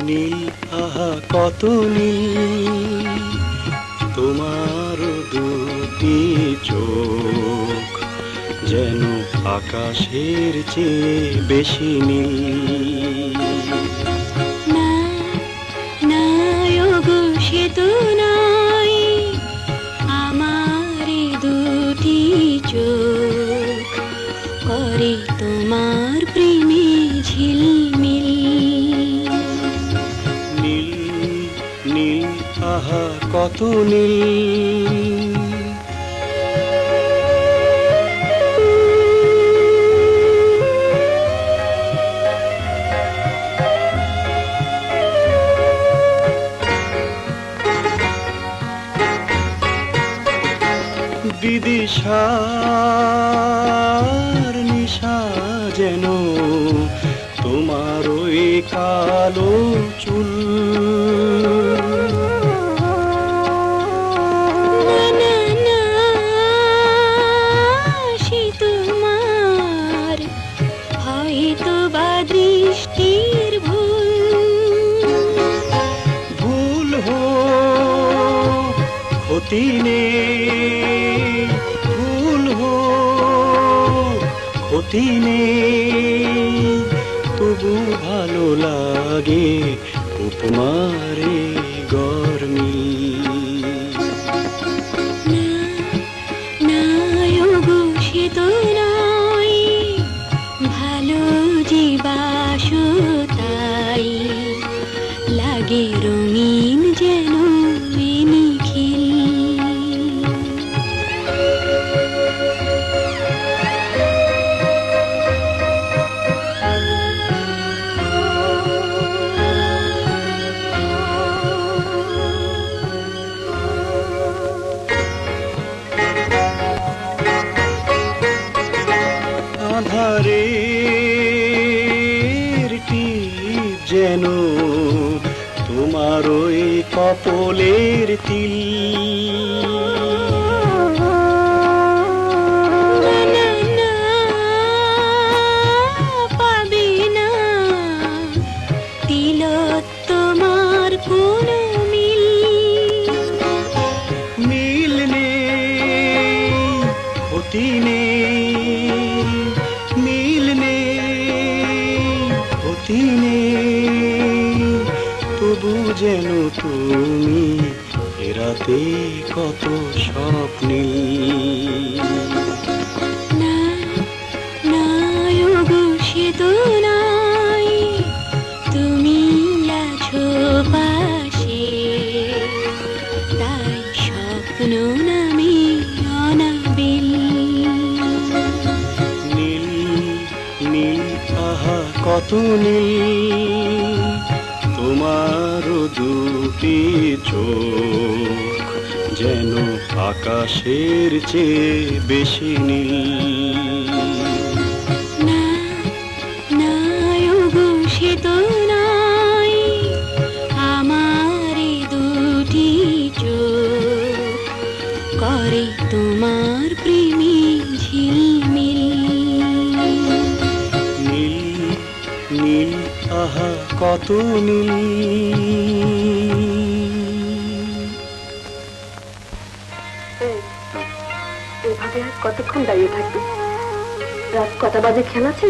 নীল আহা কত নীল তোমার দুটি চোখ, যেন আকাশের চেয়ে বেশি নীল। না না ওগো সে তো নয়, আমার দুটি চোখ করে তোমার প্রেমে ঝিলমিল। নীল আহা কত নীল। বিদিশার নিশা যেন তোমার ওই কালো চুল। সে তোমার হয়তো বা দৃষ্টির ভুল হো ক্ষতি নেই, ভুল হো ক্ষতি নেই, তবু ভালো লাগে উপমারে গরমি। না ওগো সে তো নয়, ভালো যে বাসতাই লাগে রঙিন যেন নিখিল। আধারের টিপ যেন তোমার ওই কপলের তিল। পাবে না তিল তোমার কোনো মিল। মিল নেই ক্ষতি নেই, মিল নেই ক্ষতি নেই, তবু যেন তুমি এরাতে কত স্বপ্নে। না না ওগো সে তো নয়, তুমি আছো পাশে তাই স্বপ্ন নামে অনাবিল। নীল আহা কত নীল তোমার দুটি চোখ, যেন আকাশের চেয়ে বেশি নীল। না না ওগো সে তো নয়, আমার দুটি চোখ করে তোমার প্রেমে ঝিলমিল। নীল আহা কত নীল। এভাবে আর কতক্ষণ দাঁড়িয়ে থাকবে? রাত কটা বাজে খেয়াল আছে?